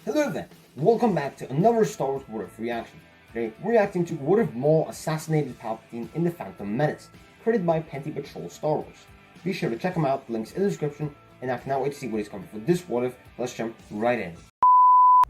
Hello there, welcome back to another Star Wars What If reaction. Today, we're reacting to What If Maul Assassinated Palpatine in The Phantom Menace, created by Pente Patrol Star Wars. Be sure to check them out, links in the description, and I cannot wait to see what is coming for this What If. Let's jump right in.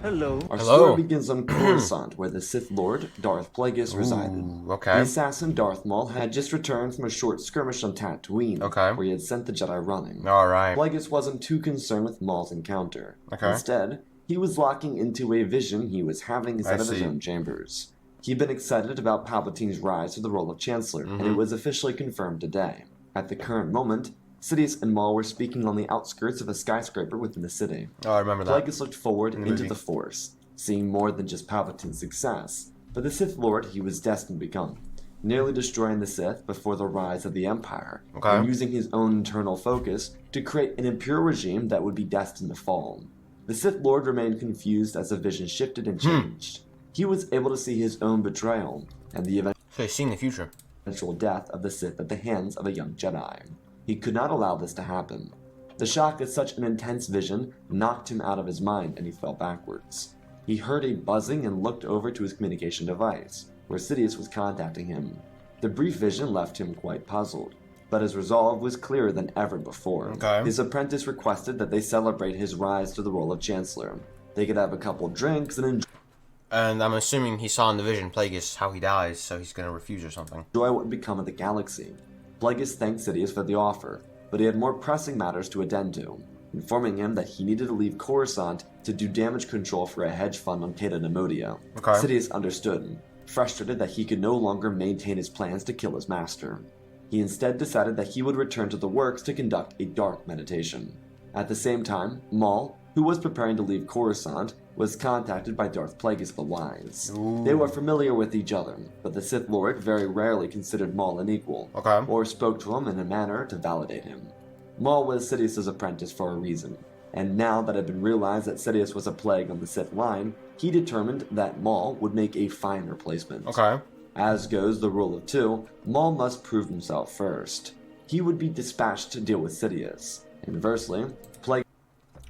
Our story begins on Coruscant, where the Sith Lord, Darth Plagueis, resided. The assassin Darth Maul had just returned from a short skirmish on Tatooine, where he had sent the Jedi running. Plagueis wasn't too concerned with Maul's encounter. Instead, he was locking into a vision he was having inside of his own chambers. He'd been excited about Palpatine's rise to the role of Chancellor, and it was officially confirmed today. At the current moment, Sidious and Maul were speaking on the outskirts of a skyscraper within the city. I remember that. Plagueis looked forward into the Force, seeing more than just Palpatine's success, but the Sith Lord he was destined to become, nearly destroying the Sith before the rise of the Empire, and using his own internal focus to create an imperial regime that would be destined to fall. The Sith Lord remained confused as the vision shifted and changed. He was able to see his own betrayal, and the eventual death of the Sith at the hands of a young Jedi. He could not allow this to happen. The shock of such an intense vision knocked him out of his mind and he fell backwards. He heard a buzzing and looked over to his communication device, where Sidious was contacting him. The brief vision left him quite puzzled, but his resolve was clearer than ever before. His apprentice requested that they celebrate his rise to the role of Chancellor. They could have a couple drinks and I'm assuming he saw in the vision Plagueis how he dies, so he's gonna refuse or something. Enjoy what would become of the galaxy. Plagueis thanked Sidious for the offer, but he had more pressing matters to attend to, informing him that he needed to leave Coruscant to do damage control for a hedge fund on Tata Nemodia. Sidious understood, frustrated that he could no longer maintain his plans to kill his master. He instead decided that he would return to the works to conduct a dark meditation. At the same time, Maul, who was preparing to leave Coruscant, was contacted by Darth Plagueis the Wise. They were familiar with each other, but the Sith Lord very rarely considered Maul an equal, or spoke to him in a manner to validate him. Maul was Sidious's apprentice for a reason, and now that it had been realized that Sidious was a plague on the Sith line, he determined that Maul would make a fine replacement. As goes the rule of two, Maul must prove himself first. He would be dispatched to deal with Sidious. Inversely,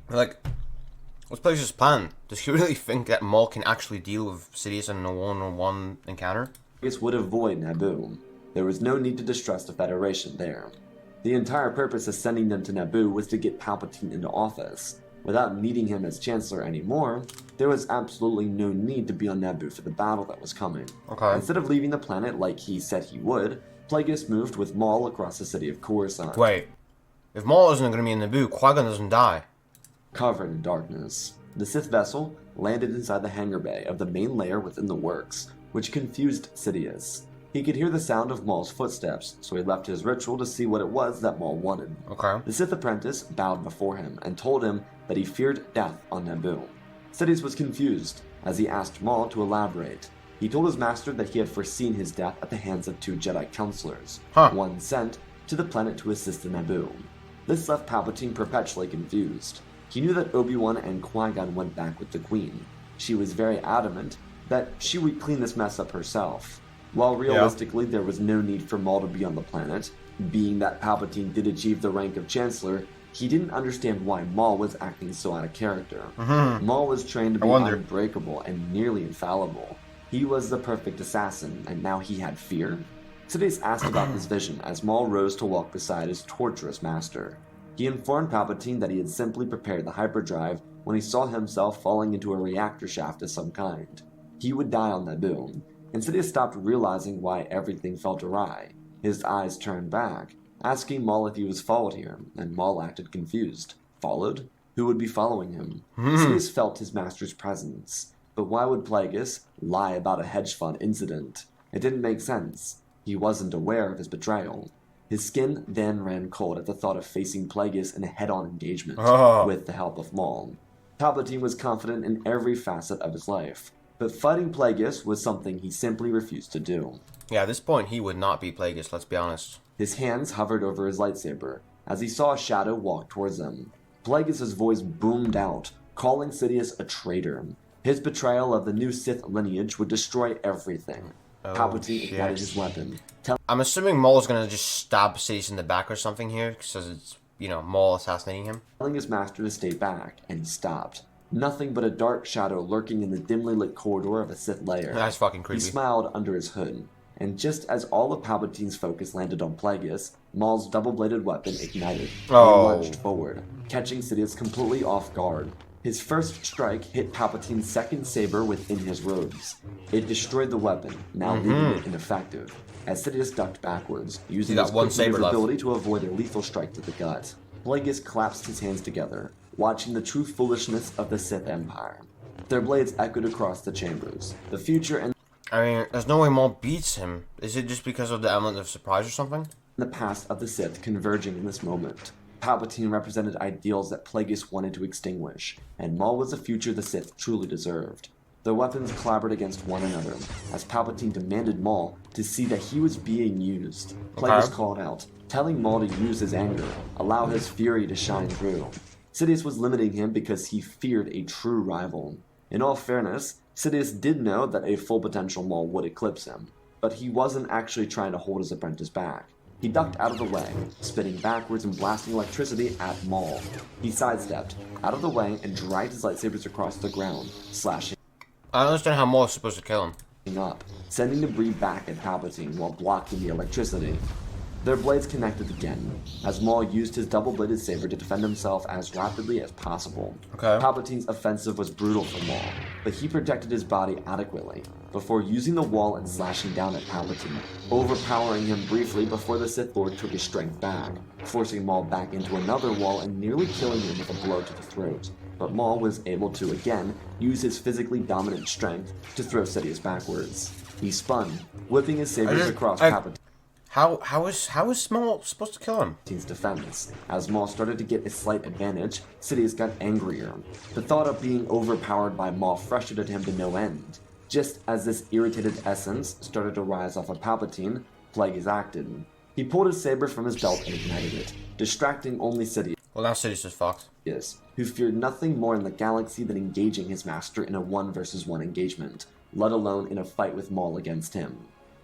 what's Plagueis' plan? Does he really think that Maul can actually deal with Sidious in a one-on-one encounter? Plagueis would avoid Naboo. There was no need to distress the Federation there. The entire purpose of sending them to Naboo was to get Palpatine into office. Without needing him as Chancellor anymore, there was absolutely no need to be on Naboo for the battle that was coming. Instead of leaving the planet like he said he would, Plagueis moved with Maul across the city of Coruscant. Wait, if Maul isn't going to be in Naboo, Qui-Gon doesn't die. Covered in darkness, the Sith vessel landed inside the hangar bay of the main layer within the works, which confused Sidious. He could hear the sound of Maul's footsteps, so he left his ritual to see what it was that Maul wanted. The Sith apprentice bowed before him and told him that he feared death on Naboo. Sidious was confused, as he asked Maul to elaborate. He told his master that he had foreseen his death at the hands of two Jedi counselors, one sent to the planet to assist in Naboo. This left Palpatine perpetually confused. He knew that Obi-Wan and Qui-Gon went back with the Queen. She was very adamant that she would clean this mess up herself. While realistically there was no need for Maul to be on the planet, being that Palpatine did achieve the rank of Chancellor, he didn't understand why Maul was acting so out of character. Maul was trained to be unbreakable and nearly infallible. He was the perfect assassin, and now he had fear? Sidious asked about this vision as Maul rose to walk beside his torturous master. He informed Palpatine that he had simply prepared the hyperdrive when he saw himself falling into a reactor shaft of some kind. He would die on Naboo, and Sidious stopped realizing why everything felt awry. His eyes turned back, asking Maul if he was followed here, and Maul acted confused. Followed? Who would be following him? Sidious felt his master's presence. But why would Plagueis lie about a hedge fund incident? It didn't make sense. He wasn't aware of his betrayal. His skin then ran cold at the thought of facing Plagueis in a head-on engagement with the help of Maul. Palpatine was confident in every facet of his life, but fighting Plagueis was something he simply refused to do. Yeah, at this point he would not be Plagueis, let's be honest. His hands hovered over his lightsaber as he saw a shadow walk towards him. Plagueis' voice boomed out, calling Sidious a traitor. His betrayal of the new Sith lineage would destroy everything. Palpatine ignited his weapon. I'm assuming Maul is gonna just stab Sidious in the back or something here, because it's, Maul assassinating him. Telling his master to stay back, and he stopped. nothing but a dark shadow lurking in the dimly lit corridor of a Sith lair. That's fucking creepy. He smiled under his hood, and just as all of Palpatine's focus landed on Plagueis, Maul's double-bladed weapon ignited and lunged forward, catching Sidious completely off guard. His first strike hit Palpatine's second saber within his robes. It destroyed the weapon, now leaving it ineffective, as Sidious ducked backwards, using his quick ability to avoid a lethal strike to the gut. Plagueis collapsed his hands together, watching the true foolishness of the Sith Empire. Their blades echoed across the chambers. The future and I mean, there's no way Maul beats him. Is it just because of the element of surprise or something? the past of the Sith converging in this moment. Palpatine represented ideals that Plagueis wanted to extinguish, and Maul was a future the Sith truly deserved. Their weapons clobbered against one another, as Palpatine demanded Maul to see that he was being used. Plagueis called out, telling Maul to use his anger, allow his fury to shine through. Sidious was limiting him because he feared a true rival. In all fairness, Sidious did know that a full potential Maul would eclipse him, but he wasn't actually trying to hold his apprentice back. He ducked out of the way, spinning backwards and blasting electricity at Maul. He sidestepped, out of the way, and dragged his lightsabers across the ground, slashing I don't understand how Maul is supposed to kill him. up, sending debris back at Palpatine while blocking the electricity. Their blades connected again, as Maul used his double-bladed saber to defend himself as rapidly as possible. Palpatine's offensive was brutal for Maul, but he protected his body adequately, before using the wall and slashing down at Palpatine, overpowering him briefly before the Sith Lord took his strength back, forcing Maul back into another wall and nearly killing him with a blow to the throat. But Maul was able to, again, use his physically dominant strength to throw Sidious backwards. He spun, whipping his sabers across Palpatine. How is Maul supposed to kill him? Palpatine's defense. As Maul started to get a slight advantage, Sidious got angrier. The thought of being overpowered by Maul frustrated him to no end. Just as this irritated essence started to rise off of Palpatine, Plagueis acted. He pulled his saber from his belt and ignited it, distracting only Sidious. Well, now Sidious is fucked. Who feared nothing more in the galaxy than engaging his master in a 1-versus-1 engagement, let alone in a fight with Maul against him.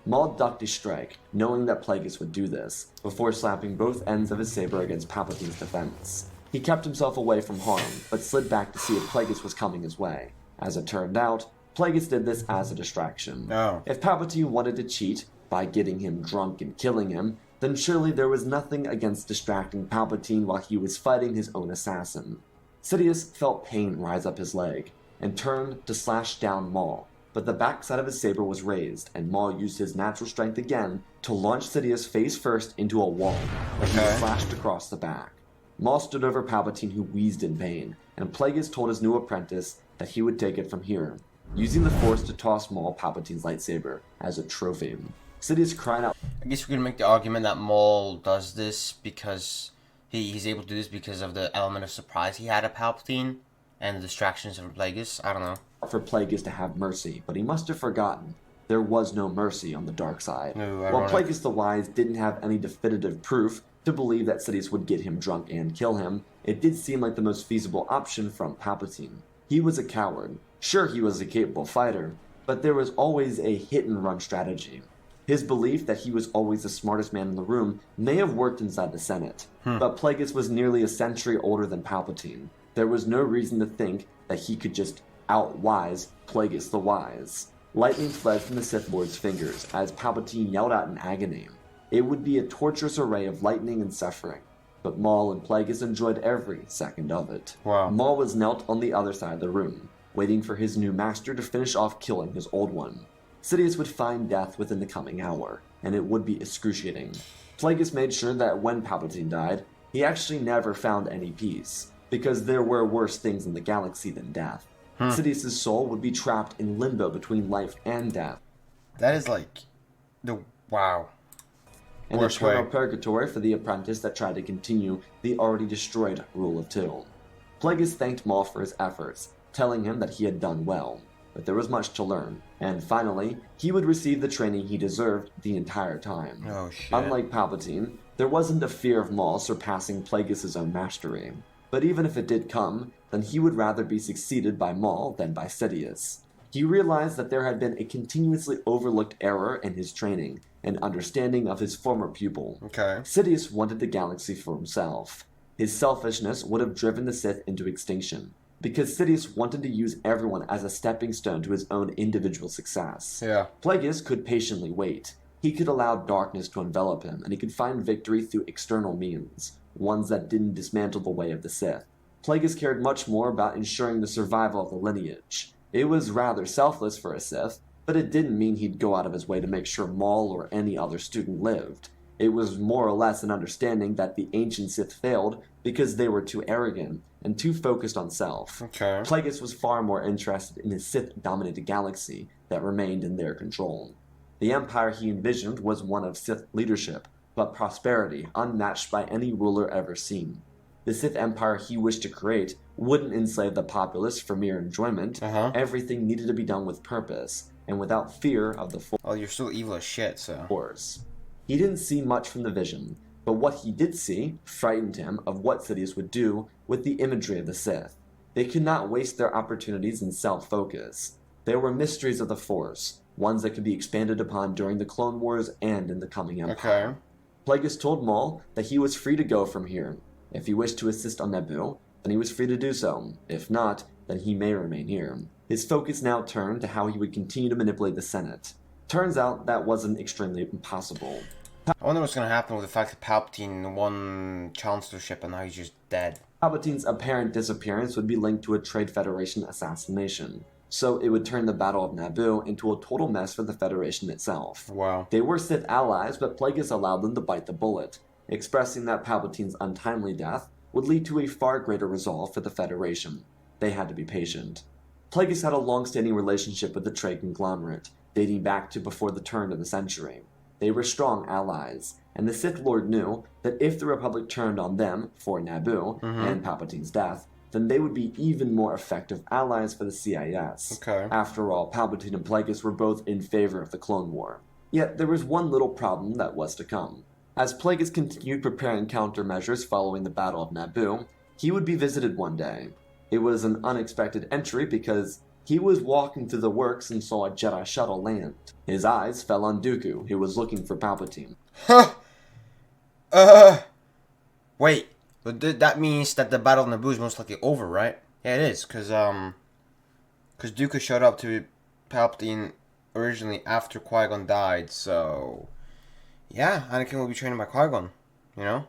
Maul ducked a strike, knowing that Plagueis would do this, before slapping both ends of his saber against Palpatine's defense. He kept himself away from harm, but slid back to see if Plagueis was coming his way. As it turned out, Plagueis did this as a distraction. If Palpatine wanted to cheat by getting him drunk and killing him, then surely there was nothing against distracting Palpatine while he was fighting his own assassin. Sidious felt pain rise up his leg, and turned to slash down Maul, but the backside of his saber was raised, and Maul used his natural strength again to launch Sidious face first into a wall, and he slashed across the back. Maul stood over Palpatine, who wheezed in pain, and Plagueis told his new apprentice that he would take it from here, using the Force to toss Maul Palpatine's lightsaber as a trophy. Sidious cried out. I guess we can make the argument that Maul does this because he's able to do this because of the element of surprise he had at Palpatine and the distractions of Plagueis. I don't know. For Plagueis to have mercy, but he must have forgotten there was no mercy on the dark side. While Plagueis the Wise didn't have any definitive proof to believe that Sidious would get him drunk and kill him, it did seem like the most feasible option from Palpatine. He was a coward. Sure, he was a capable fighter, but there was always a hit-and-run strategy. His belief that he was always the smartest man in the room may have worked inside the Senate, but Plagueis was nearly a century older than Palpatine. There was no reason to think that he could just outwise Plagueis the Wise. Lightning fled from the Sith Lord's fingers as Palpatine yelled out in agony. It would be a torturous array of lightning and suffering, but Maul and Plagueis enjoyed every second of it. Maul was knelt on the other side of the room, waiting for his new master to finish off killing his old one. Sidious would find death within the coming hour, and it would be excruciating. Plagueis made sure that when Palpatine died, he actually never found any peace, because there were worse things in the galaxy than death. Sidious' soul would be trapped in limbo between life and death. That is like wow. An eternal purgatory for the apprentice that tried to continue the already destroyed rule of Till. Plagueis thanked Maul for his efforts, telling him that he had done well, but there was much to learn, and finally, he would receive the training he deserved the entire time. Unlike Palpatine, there wasn't a fear of Maul surpassing Plagueis' own mastery. But even if it did come, then he would rather be succeeded by Maul than by Sidious. He realized that there had been a continuously overlooked error in his training and understanding of his former pupil. Sidious wanted the galaxy for himself. His selfishness would have driven the Sith into extinction, because Sidious wanted to use everyone as a stepping stone to his own individual success. Yeah. Plagueis could patiently wait. He could allow darkness to envelop him, and he could find victory through external means, ones that didn't dismantle the way of the Sith. Plagueis cared much more about ensuring the survival of the lineage. It was rather selfless for a Sith, but it didn't mean he'd go out of his way to make sure Maul or any other student lived. It was more or less an understanding that the ancient Sith failed because they were too arrogant and too focused on self. Okay. Plagueis was far more interested in his Sith-dominated galaxy that remained in their control. The empire he envisioned was one of Sith leadership, but prosperity unmatched by any ruler ever seen. The Sith empire he wished to create wouldn't enslave the populace for mere enjoyment. Everything needed to be done with purpose, and without fear of the Force. Well, you're still evil as shit, so. He didn't see much from the vision, but what he did see frightened him of what Sidious would do with the imagery of the Sith. They could not waste their opportunities in self-focus. There were mysteries of the Force, ones that could be expanded upon during the Clone Wars and in the coming Empire. Okay. Plagueis told Maul that he was free to go from here. If he wished to assist on Naboo, then he was free to do so. If not, then he may remain here. His focus now turned to how he would continue to manipulate the Senate. Turns out that wasn't extremely impossible. I wonder what's gonna happen with the fact that Palpatine won Chancellorship and now he's just dead. Palpatine's apparent disappearance would be linked to a Trade Federation assassination, so it would turn the Battle of Naboo into a total mess for the Federation itself. Wow. They were Sith allies, but Plagueis allowed them to bite the bullet, expressing that Palpatine's untimely death would lead to a far greater resolve for the Federation. They had to be patient. Plagueis had a long-standing relationship with the Trade conglomerate, dating back to before the turn of the century. They were strong allies, and the Sith Lord knew that if the Republic turned on them for Naboo and Palpatine's death, then they would be even more effective allies for the CIS. Okay. After all, Palpatine and Plagueis were both in favor of the Clone War. Yet there was one little problem that was to come. As Plagueis continued preparing countermeasures following the Battle of Naboo, he would be visited one day. It was an unexpected entry because he was walking through the works and saw a Jedi shuttle land. His eyes fell on Dooku, who was looking for Palpatine. Wait. But that means that the Battle of Naboo is most likely over, right? Yeah, it is, because Dooku showed up to Palpatine originally after Qui-Gon died, so... Yeah, Anakin will be trained by Qui-Gon, you know?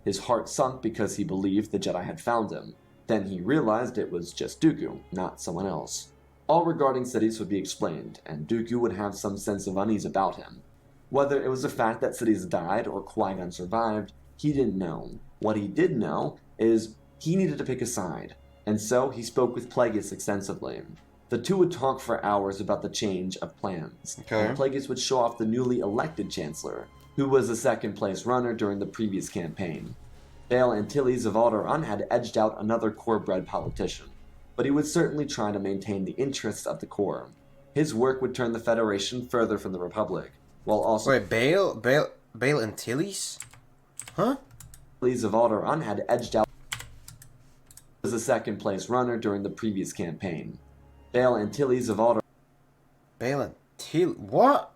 His heart sunk because he believed the Jedi had found him. Then he realized it was just Dooku, not someone else. All regarding Sidious would be explained, and Dooku would have some sense of unease about him. Whether it was the fact that Sidious died or Qui-Gon survived, he didn't know. What he did know is he needed to pick a side, and so he spoke with Plagueis extensively. The two would talk for hours about the change of plans, and Plagueis would show off the newly elected Chancellor, who was the second-place runner during the previous campaign. Bail Antilles of Alderaan had edged out another core-bred politician, but he would certainly try to maintain the interests of the core. His work would turn the Federation further from the Republic, while also... Wait, Bail Antilles? Huh? Antilles of Alderaan had edged out... was the second-place runner during the previous campaign. Bail Antilles of Alderaan... Bail Antilles... What?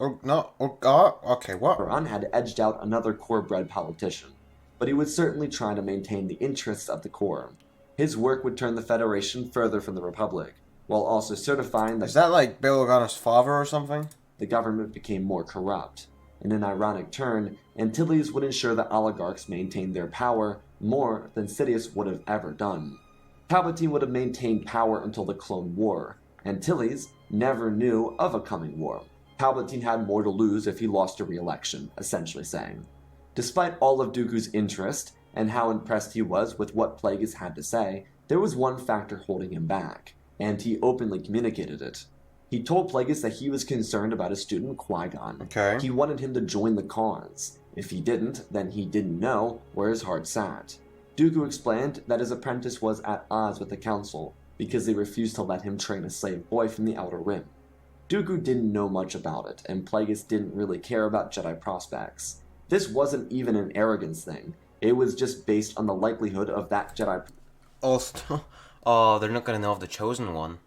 Okay, what? Alderaan had edged out another core-bred politician, but he would certainly try to maintain the interests of the core. His work would turn the Federation further from the Republic, while also certifying that... Is that like Bail Organa's father or something? The government became more corrupt. In an ironic turn, Antilles would ensure that oligarchs maintained their power more than Sidious would have ever done. Palpatine would have maintained power until the Clone War. Antilles never knew of a coming war. Palpatine had more to lose if he lost a re-election, essentially saying. Despite all of Dooku's interest and how impressed he was with what Plagueis had to say, there was one factor holding him back, and he openly communicated it. He told Plagueis that he was concerned about his student Qui-Gon. Okay. He wanted him to join the cause. If he didn't, then he didn't know where his heart sat. Dooku explained that his apprentice was at odds with the Council because they refused to let him train a slave boy from the Outer Rim. Dooku didn't know much about it, and Plagueis didn't really care about Jedi prospects. This wasn't even an arrogance thing. It was just based on the likelihood of that Jedi they're not gonna know of the Chosen One.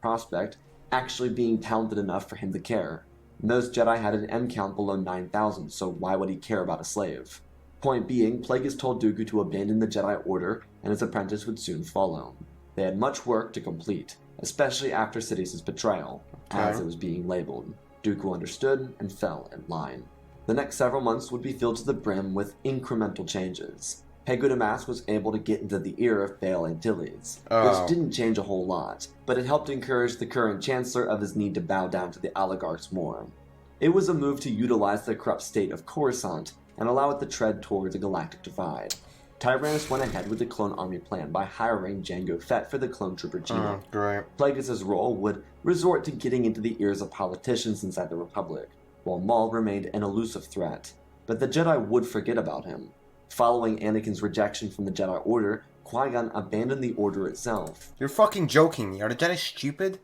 Prospect actually being talented enough for him to care. Most Jedi had an M count below 9,000, so why would he care about a slave? Point being, Plagueis told Dooku to abandon the Jedi Order and his apprentice would soon follow. They had much work to complete, especially after Sidious' betrayal, as it was being labeled. Dooku understood and fell in line. The next several months would be filled to the brim with incremental changes. Pego Mass was able to get into the ear of Bail Antilles, which didn't change a whole lot, but it helped encourage the current Chancellor of his need to bow down to the oligarchs more. It was a move to utilize the corrupt state of Coruscant and allow it to tread toward the galactic divide. Tyrannus went ahead with the clone army plan by hiring Jango Fett for the clone trooper Gina. Plagueis' role would resort to getting into the ears of politicians inside the Republic, while Maul remained an elusive threat. But the Jedi would forget about him. Following Anakin's rejection from the Jedi Order, Qui-Gon abandoned the Order itself. You're fucking joking me. Are the Jedi stupid?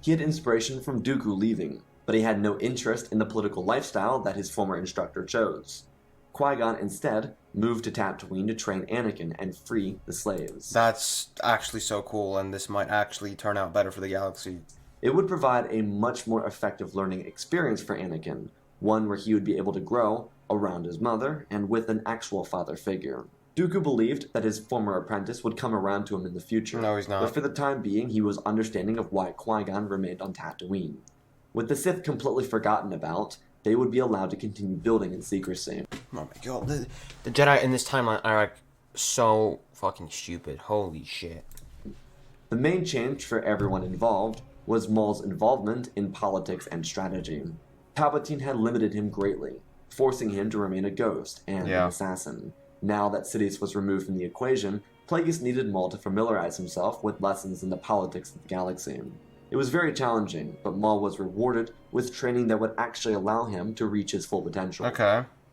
He had inspiration from Dooku leaving, but he had no interest in the political lifestyle that his former instructor chose. Qui-Gon instead moved to Tatooine to train Anakin and free the slaves. That's actually so cool, and this might actually turn out better for the galaxy. It would provide a much more effective learning experience for Anakin, one where he would be able to grow around his mother and with an actual father figure. Dooku believed that his former apprentice would come around to him in the future. No, he's not. But for the time being, he was understanding of why Qui-Gon remained on Tatooine. With the Sith completely forgotten about, they would be allowed to continue building in secrecy. Oh my god, the Jedi in this timeline are like so fucking stupid. Holy shit. The main change for everyone involved was Maul's involvement in politics and strategy. Palpatine had limited him greatly, forcing him to remain a ghost and an assassin. Now that Sidious was removed from the equation, Plagueis needed Maul to familiarize himself with lessons in the politics of the galaxy. It was very challenging, but Maul was rewarded with training that would actually allow him to reach his full potential.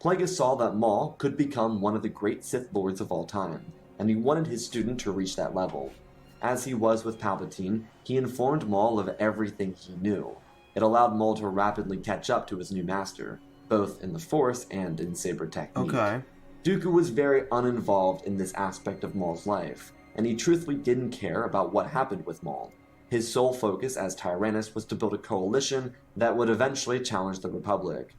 Plagueis saw that Maul could become one of the great Sith Lords of all time, and he wanted his student to reach that level. As he was with Palpatine, he informed Maul of everything he knew. It allowed Maul to rapidly catch up to his new master, both in the Force and in saber technique. Dooku was very uninvolved in this aspect of Maul's life, and he truthfully didn't care about what happened with Maul. His sole focus as Tyrannus was to build a coalition that would eventually challenge the Republic.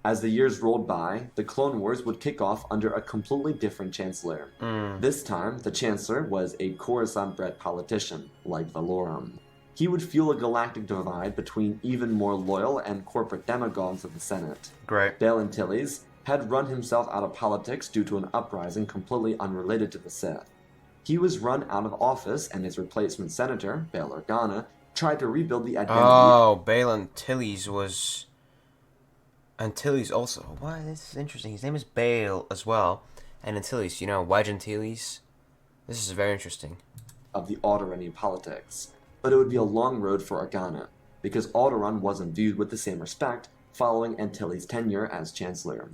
As the years rolled by, the Clone Wars would kick off under a completely different Chancellor. This time, the Chancellor was a Coruscant-bred politician, like Valorum. He would fuel a galactic divide between even more loyal and corporate demagogues of the Senate. Bail Antilles had run himself out of politics due to an uprising completely unrelated to the Sith. He was run out of office, and his replacement senator, Bail Organa, tried to rebuild the identity. Oh, Bail Antilles was... Antilles also. Why, this is interesting. His name is Bail as well. And Antilles, you know, Wedge Antilles. This is very interesting. Of the Alderaan politics. But it would be a long road for Organa, because Alderaan wasn't viewed with the same respect following Antilles' tenure as Chancellor.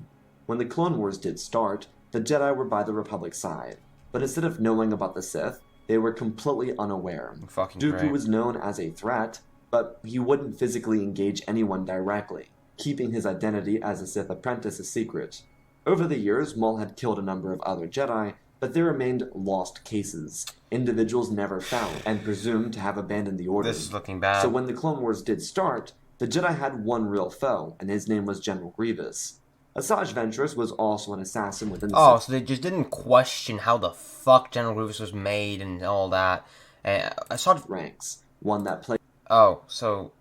When the Clone Wars did start, the Jedi were by the Republic's side, but instead of knowing about the Sith, they were completely unaware. Dooku was known as a threat, but he wouldn't physically engage anyone directly, keeping his identity as a Sith apprentice a secret. Over the years, Maul had killed a number of other Jedi, but there remained lost cases, individuals never found and presumed to have abandoned the Order. This is looking bad. So when the Clone Wars did start, the Jedi had one real foe, and his name was General Grievous. Asajj Ventress was also an assassin within the Sith. So they just didn't question how the fuck General Grievous was made and all that. Asajj ranks, one that played... Oh, so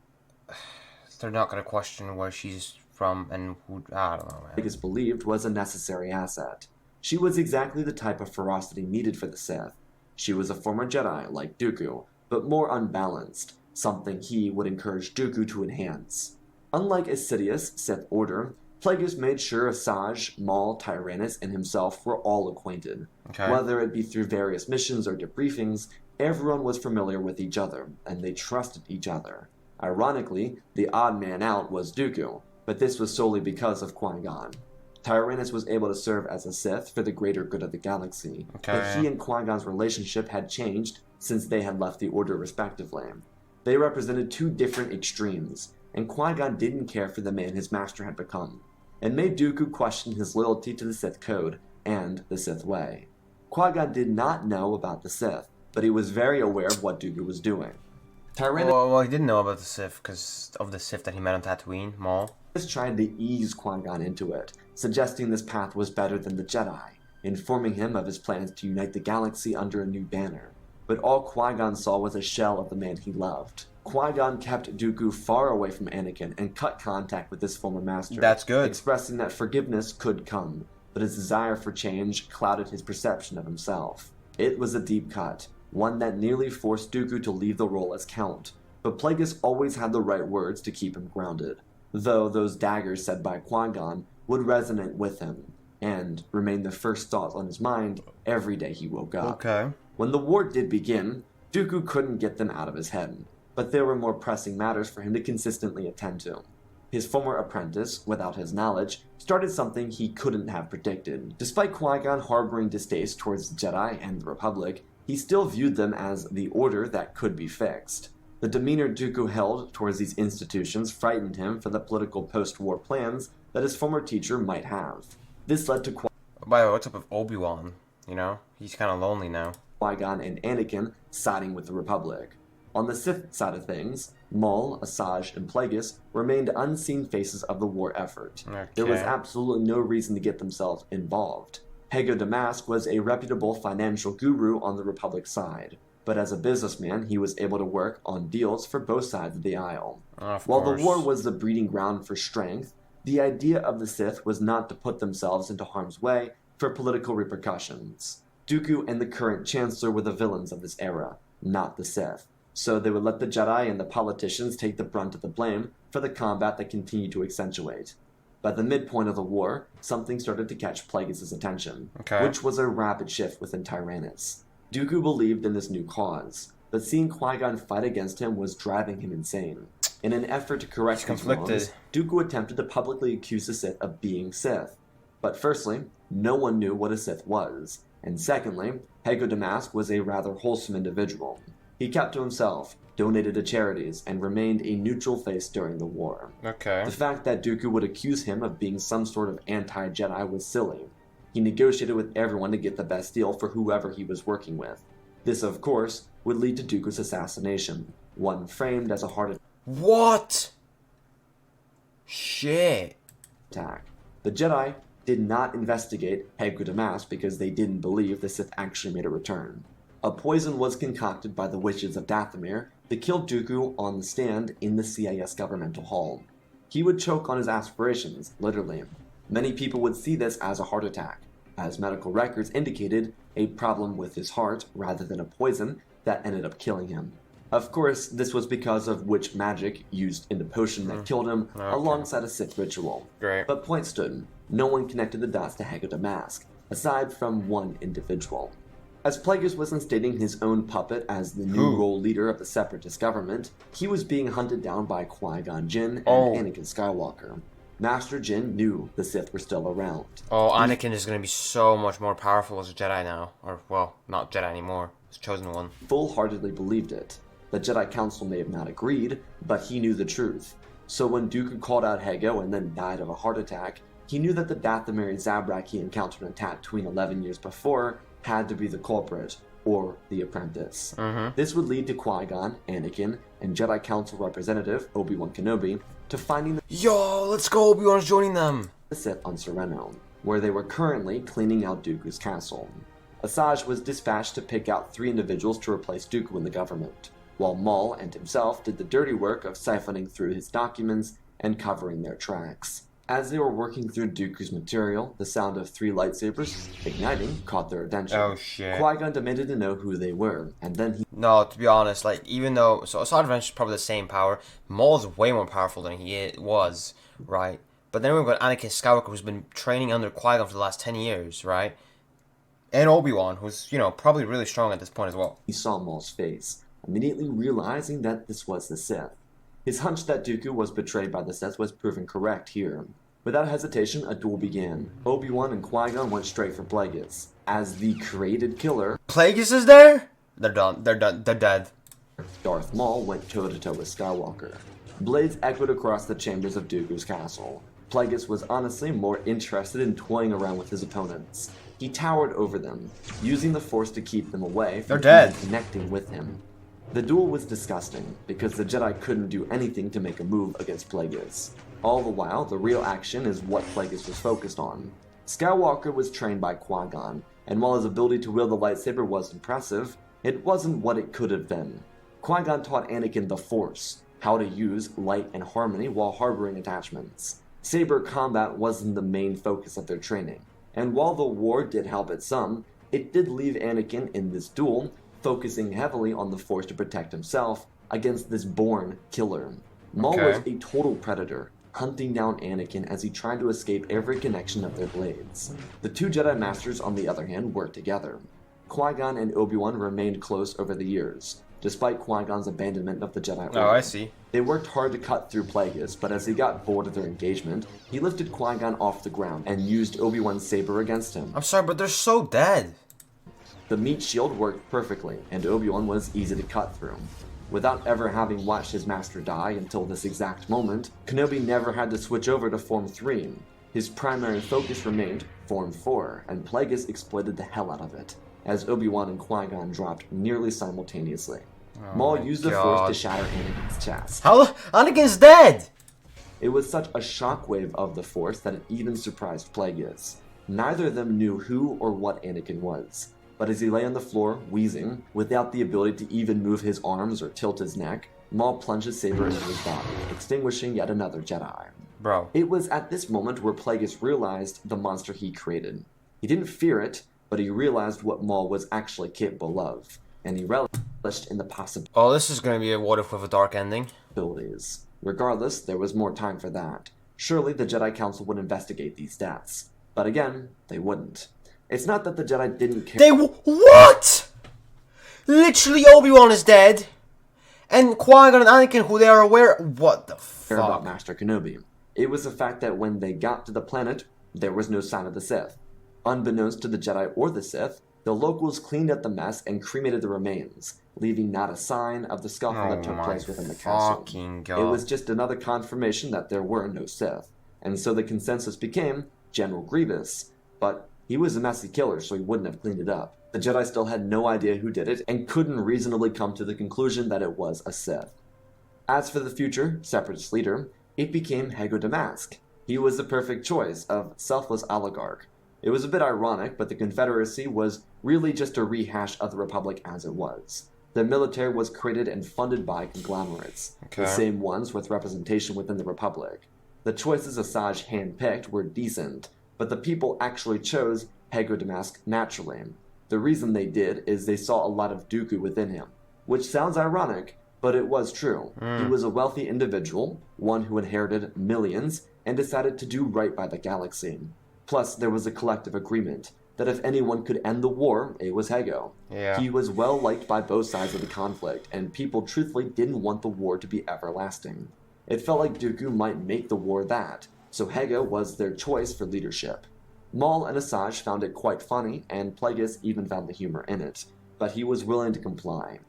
they're not going to question where she's from and who... I don't know, man. Plagueis believed was a necessary asset. She was exactly the type of ferocity needed for the Sith. She was a former Jedi, like Dooku, but more unbalanced, something he would encourage Dooku to enhance. Unlike a Sidious Sith Order, Plagueis made sure Asajj, Maul, Tyrannus, and himself were all acquainted. Whether it be through various missions or debriefings, everyone was familiar with each other, and they trusted each other. Ironically, the odd man out was Dooku, but this was solely because of Qui-Gon. Tyrannus was able to serve as a Sith for the greater good of the galaxy, but he and Qui-Gon's relationship had changed since they had left the Order respectively. They represented two different extremes, and Qui-Gon didn't care for the man his master had become. It made Dooku question his loyalty to the Sith Code and the Sith Way. Qui-Gon did not know about the Sith, but he was very aware of what Dooku was doing. Well, he didn't know about the Sith because of the Sith that he met on Tatooine, Maul. Tried to ease Qui-Gon into it, suggesting this path was better than the Jedi, informing him of his plans to unite the galaxy under a new banner. But all Qui-Gon saw was a shell of the man he loved. Qui-Gon kept Dooku far away from Anakin and cut contact with his former master. That's good. Expressing that forgiveness could come, but his desire for change clouded his perception of himself. It was a deep cut, one that nearly forced Dooku to leave the role as Count, but Plagueis always had the right words to keep him grounded, though those daggers said by Qui-Gon would resonate with him, and remain the first thought on his mind every day he woke up. Okay. When the war did begin, Dooku couldn't get them out of his head, but there were more pressing matters for him to consistently attend to. His former apprentice, without his knowledge, started something he couldn't have predicted. Despite Qui-Gon harboring distaste towards the Jedi and the Republic, he still viewed them as the order that could be fixed. The demeanor Dooku held towards these institutions frightened him for the political post-war plans that his former teacher might have. This led to By the way, what's up with Obi-Wan? You know, he's kind of lonely now. Qui-Gon and Anakin siding with the Republic. On the Sith side of things, Maul, Asajj, and Plagueis remained unseen faces of the war effort. Okay. There was absolutely no reason to get themselves involved. Hego Damask was a reputable financial guru on the Republic side, but as a businessman, he was able to work on deals for both sides of the aisle. While the war was the breeding ground for strength, the idea of the Sith was not to put themselves into harm's way for political repercussions. Dooku and the current Chancellor were the villains of this era, not the Sith, so they would let the Jedi and the politicians take the brunt of the blame for the combat that continued to accentuate. By the midpoint of the war, something started to catch Plagueis' attention, which was a rapid shift within Tyrannus. Dooku believed in this new cause, but seeing Qui-Gon fight against him was driving him insane. In an effort to correct his wrongs, Dooku attempted to publicly accuse the Sith of being Sith. But firstly, no one knew what a Sith was, and secondly, Hego Damask was a rather wholesome individual. He kept to himself, donated to charities, and remained a neutral face during the war. The fact that Dooku would accuse him of being some sort of anti-Jedi was silly. He negotiated with everyone to get the best deal for whoever he was working with. This, of course, would lead to Dooku's assassination, one framed as a heart What? Shit. attack. The Jedi did not investigate Hego Damask because they didn't believe the Sith actually made a return. A poison was concocted by the witches of Dathomir to kill Dooku on the stand in the CIS governmental hall. He would choke on his aspirations, literally. Many people would see this as a heart attack, as medical records indicated a problem with his heart rather than a poison that ended up killing him. Of course, this was because of witch magic used in the potion that killed him alongside a Sith ritual. But point stood, no one connected the dots to Hego Damask, aside from one individual. As Plagueis was instating his own puppet as the new role leader of the Separatist government, he was being hunted down by Qui-Gon Jinn and Anakin Skywalker. Master Jinn knew the Sith were still around. Anakin is going to be so much more powerful as a Jedi now. Or, well, not Jedi anymore. He's chosen one. Full-heartedly believed it. The Jedi Council may have not agreed, but he knew the truth. So when Dooku called out Hego and then died of a heart attack, he knew that the Dathomiri Zabrak he encountered on Tatooine 11 years before had to be the culprit, or the apprentice. This would lead to Qui-Gon, Anakin, and Jedi Council representative Obi-Wan Kenobi to finding Yo, let's go, Obi-Wan's joining them! the Sith on Sereno, where they were currently cleaning out Dooku's castle. Asajj was dispatched to pick out 3 individuals to replace Dooku in the government, while Maul and himself did the dirty work of siphoning through his documents and covering their tracks. As they were working through Dooku's material, the sound of 3 lightsabers igniting caught their attention. Oh shit. Qui-Gon demanded to know who they were, and then he... No, to be honest, like, even though... So, Asajj Ventress is probably the same power. Maul's way more powerful than he was, right? But then we've got Anakin Skywalker, who's been training under Qui-Gon for the last 10 years, right? And Obi-Wan, who's, you know, probably really strong at this point as well. He saw Maul's face, immediately realizing that this was the Sith. His hunch that Dooku was betrayed by the Sith was proven correct here. Without hesitation, a duel began. Obi-Wan and Qui-Gon went straight for Plagueis. As the created killer, Plagueis is there? They're done. They're done. They're dead. Darth Maul went toe-to-toe with Skywalker. Blades echoed across the chambers of Dooku's castle. Plagueis was honestly more interested in toying around with his opponents. He towered over them, using the Force to keep them away from even connecting with him. The duel was disgusting, because the Jedi couldn't do anything to make a move against Plagueis. All the while, the real action is what Plagueis was focused on. Skywalker was trained by Qui-Gon, and while his ability to wield the lightsaber was impressive, it wasn't what it could have been. Qui-Gon taught Anakin the Force, how to use light and harmony while harboring attachments. Saber combat wasn't the main focus of their training, and while the war did help it some, it did leave Anakin in this duel focusing heavily on the Force to protect himself against this born killer. Maul was a total predator, hunting down Anakin as he tried to escape every connection of their blades. The two Jedi Masters, on the other hand, worked together. Qui-Gon and Obi-Wan remained close over the years, despite Qui-Gon's abandonment of the Jedi Order. Oh, I see. They worked hard to cut through Plagueis, but as he got bored of their engagement, he lifted Qui-Gon off the ground and used Obi-Wan's saber against him. I'm sorry, but they're so dead. The meat shield worked perfectly, and Obi-Wan was easy to cut through. Without ever having watched his master die until this exact moment, Kenobi never had to switch over to Form 3. His primary focus remained Form 4, and Plagueis exploited the hell out of it, as Obi-Wan and Qui-Gon dropped nearly simultaneously. Maul used the Force to shatter Anakin's chest. How? Anakin's dead! It was such a shockwave of the Force that it even surprised Plagueis. Neither of them knew who or what Anakin was. But as he lay on the floor, wheezing, without the ability to even move his arms or tilt his neck, Maul plunged his saber into his body, extinguishing yet another Jedi. Bro. It was at this moment where Plagueis realized the monster he created. He didn't fear it, but he realized what Maul was actually capable of, and he relished in the possibilities. Oh, this is gonna be a what if with a dark ending. Regardless, there was more time for that. Surely the Jedi Council would investigate these deaths. But again, they wouldn't. It's not that the Jedi didn't care. What? Literally, Obi-Wan is dead, and Qui-Gon and Anakin, who they are aware. What the fuck? About Master Kenobi. It was the fact that when they got to the planet, there was no sign of the Sith. Unbeknownst to the Jedi or the Sith, the locals cleaned up the mess and cremated the remains, leaving not a sign of the scuffle that took place within the castle. God. It was just another confirmation that there were no Sith, and so the consensus became General Grievous, but he was a messy killer, so he wouldn't have cleaned it up. The Jedi still had no idea who did it, and couldn't reasonably come to the conclusion that it was a Sith. As for the future Separatist leader, it became Hego Damask. He was the perfect choice of selfless oligarch. It was a bit ironic, but the Confederacy was really just a rehash of the Republic as it was. The military was created and funded by conglomerates, the same ones with representation within the Republic. The choices Asajj handpicked were decent, but the people actually chose Hego Damask naturally. The reason they did is they saw a lot of Dooku within him, which sounds ironic, but it was true. He was a wealthy individual, one who inherited millions, and decided to do right by the galaxy. Plus, there was a collective agreement that if anyone could end the war, it was Hego. Yeah. He was well liked by both sides of the conflict, and people truthfully didn't want the war to be everlasting. It felt like Dooku might make the war that, so Hego was their choice for leadership. Maul and Asajj found it quite funny, and Plagueis even found the humor in it, but he was willing to comply.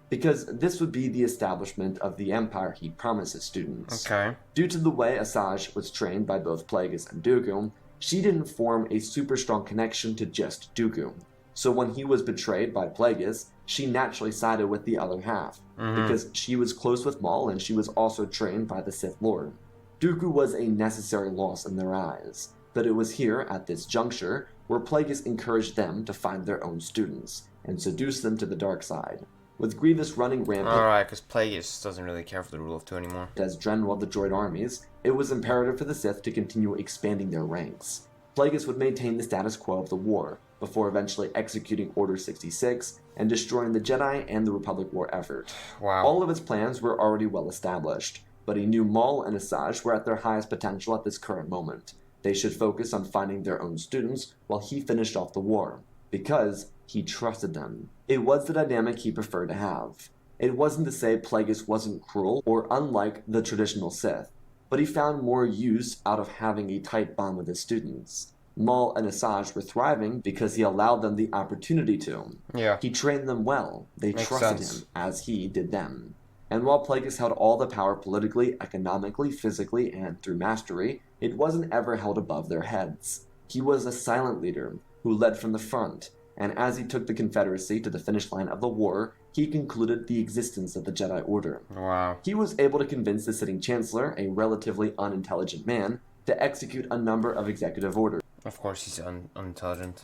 Because this would be the establishment of the empire he promised his students. Due to the way Asajj was trained by both Plagueis and Dooku, she didn't form a super strong connection to just Dooku. So when he was betrayed by Plagueis, she naturally sided with the other half, because she was close with Maul and she was also trained by the Sith Lord. Dooku was a necessary loss in their eyes, but it was here, at this juncture, where Plagueis encouraged them to find their own students, and seduce them to the dark side. With Grievous running rampant because Plagueis doesn't really care for the rule of two anymore. As general of the droid armies, it was imperative for the Sith to continue expanding their ranks. Plagueis would maintain the status quo of the war, before eventually executing Order 66 and destroying the Jedi and the Republic War effort. All of his plans were already well established, but he knew Maul and Asajj were at their highest potential at this current moment. They should focus on finding their own students while he finished off the war, because he trusted them. It was the dynamic he preferred to have. It wasn't to say Plagueis wasn't cruel or unlike the traditional Sith, but he found more use out of having a tight bond with his students. Maul and Asajj were thriving because he allowed them the opportunity to. He trained them well. They trusted him, as he did them. And while Plagueis held all the power politically, economically, physically, and through mastery, it wasn't ever held above their heads. He was a silent leader who led from the front, and as he took the Confederacy to the finish line of the war, he concluded the existence of the Jedi Order. Wow. He was able to convince the sitting Chancellor, a relatively unintelligent man, to execute a number of executive orders. Of course he's unintelligent.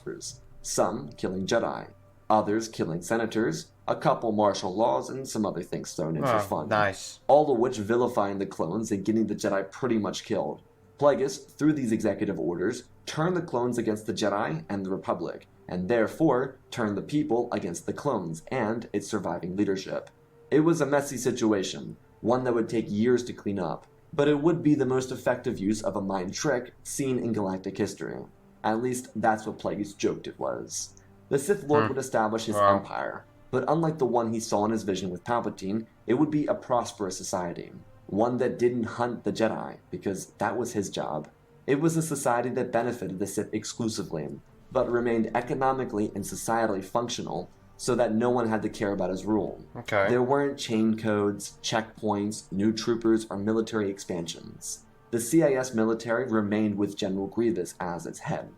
Some killing Jedi, others killing senators, a couple martial laws, and some other things thrown in for fun. Nice. All of which vilifying the clones and getting the Jedi pretty much killed. Plagueis, through these executive orders, turned the clones against the Jedi and the Republic, and therefore turned the people against the clones and its surviving leadership. It was a messy situation, one that would take years to clean up, but it would be the most effective use of a mind trick seen in galactic history. At least, that's what Plagueis joked it was. The Sith Lord would establish his empire, but unlike the one he saw in his vision with Palpatine, it would be a prosperous society. One that didn't hunt the Jedi, because that was his job. It was a society that benefited the Sith exclusively, but remained economically and societally functional, so that no one had to care about his rule. Okay. There weren't chain codes, checkpoints, new troopers, or military expansions. The CIS military remained with General Grievous as its head.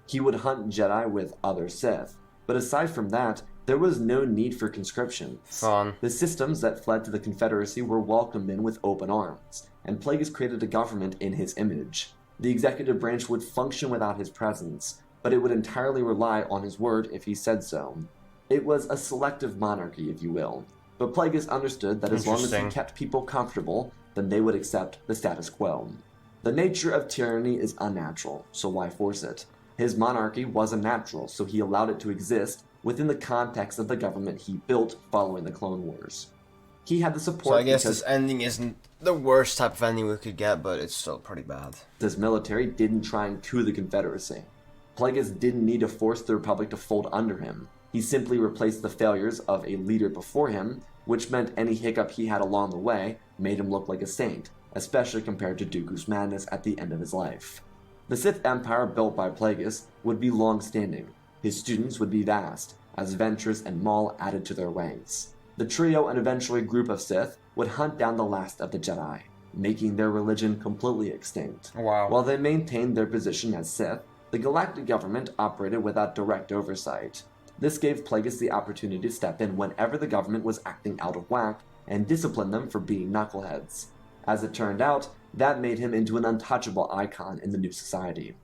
He would hunt Jedi with other Sith, but aside from that, there was no need for conscription. Fun. The systems that fled to the Confederacy were welcomed in with open arms, and Plagueis created a government in his image. The executive branch would function without his presence, but it would entirely rely on his word if he said so. It was a selective monarchy, if you will, but Plagueis understood that as long as he kept people comfortable, then they would accept the status quo. The nature of tyranny is unnatural, so why force it? His monarchy was unnatural, so he allowed it to exist within the context of the government he built following the Clone Wars. He had the support. So I guess this ending isn't the worst type of ending we could get, but it's still pretty bad. His military didn't try and coup the Confederacy. Plagueis didn't need to force the Republic to fold under him. He simply replaced the failures of a leader before him, which meant any hiccup he had along the way made him look like a saint, especially compared to Dooku's madness at the end of his life. The Sith Empire built by Plagueis would be long-standing. His students would be vast, as Ventress and Maul added to their ranks. The trio and eventually group of Sith would hunt down the last of the Jedi, making their religion completely extinct. Wow. While they maintained their position as Sith, the galactic government operated without direct oversight. This gave Plagueis the opportunity to step in whenever the government was acting out of whack and discipline them for being knuckleheads. As it turned out, that made him into an untouchable icon in the new society.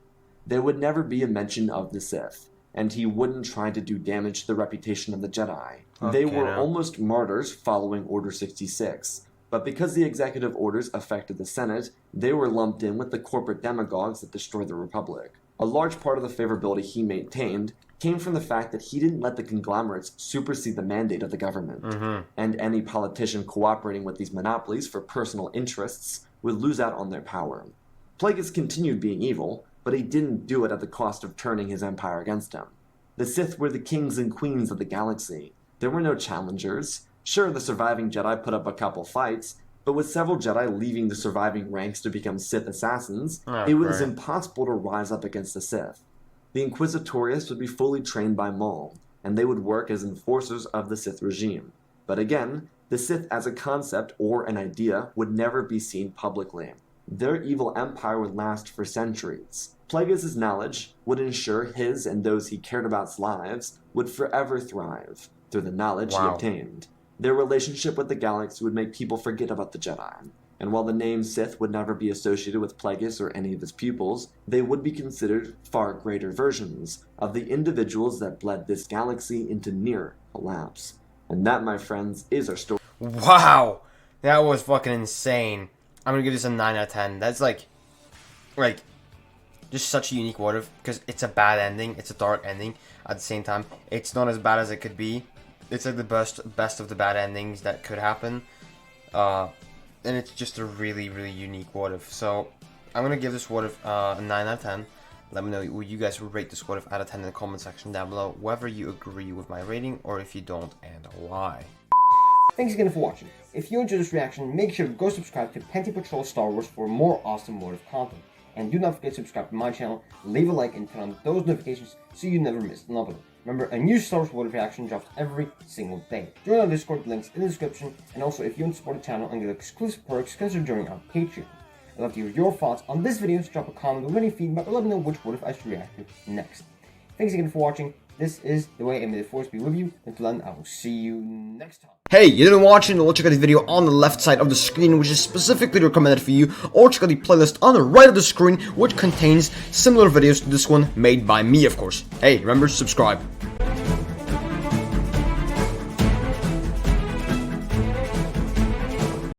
There would never be a mention of the Sith, and he wouldn't try to do damage to the reputation of the Jedi. They were almost martyrs following Order 66, but because the executive orders affected the Senate, they were lumped in with the corporate demagogues that destroyed the Republic. A large part of the favorability he maintained came from the fact that he didn't let the conglomerates supersede the mandate of the government, and any politician cooperating with these monopolies for personal interests would lose out on their power. Plagueis continued being evil, but he didn't do it at the cost of turning his empire against him. The Sith were the kings and queens of the galaxy. There were no challengers. Sure, the surviving Jedi put up a couple fights, but with several Jedi leaving the surviving ranks to become Sith assassins, it was impossible to rise up against the Sith. The Inquisitorius would be fully trained by Maul, and they would work as enforcers of the Sith regime. But again, the Sith as a concept or an idea would never be seen publicly. Their evil empire would last for centuries. Plagueis' knowledge would ensure his and those he cared about's lives would forever thrive through the knowledge he obtained. Their relationship with the galaxy would make people forget about the Jedi, and while the name Sith would never be associated with Plagueis or any of his pupils, they would be considered far greater versions of the individuals that bled this galaxy into near collapse. And that, my friends, is our story. Wow! That was fucking insane. I'm gonna give this a 9 out of 10. That's like, just such a unique what if, because it's a bad ending, it's a dark ending, at the same time, it's not as bad as it could be. It's like the best of the bad endings that could happen. And it's just a really, really unique what if. So, I'm gonna give this what if a 9 out of 10. Let me know what you guys would rate this what if out of 10 in the comment section down below, whether you agree with my rating or if you don't, and why. Thanks again for watching. If you enjoyed this reaction, make sure to go subscribe to Pente Patrol Star Wars for more awesome what if content. And do not forget to subscribe to my channel, leave a like, and turn on those notifications so you never miss another one. Remember, a new Star Wars what if reaction drops every single day. Join our Discord, links in the description, and also if you want to support the channel and get exclusive perks, consider joining our Patreon. I'd love to hear your thoughts on this video, so drop a comment with any feedback or let me know which what if I should react to next. Thanks again for watching, This is the way, and may the force be with you. Until then, I will see you next time. Hey, you didn't watch it? Well, check out the video on the left side of the screen, which is specifically recommended for you, or check out the playlist on the right of the screen, which contains similar videos to this one, made by me, of course. Hey, remember, subscribe.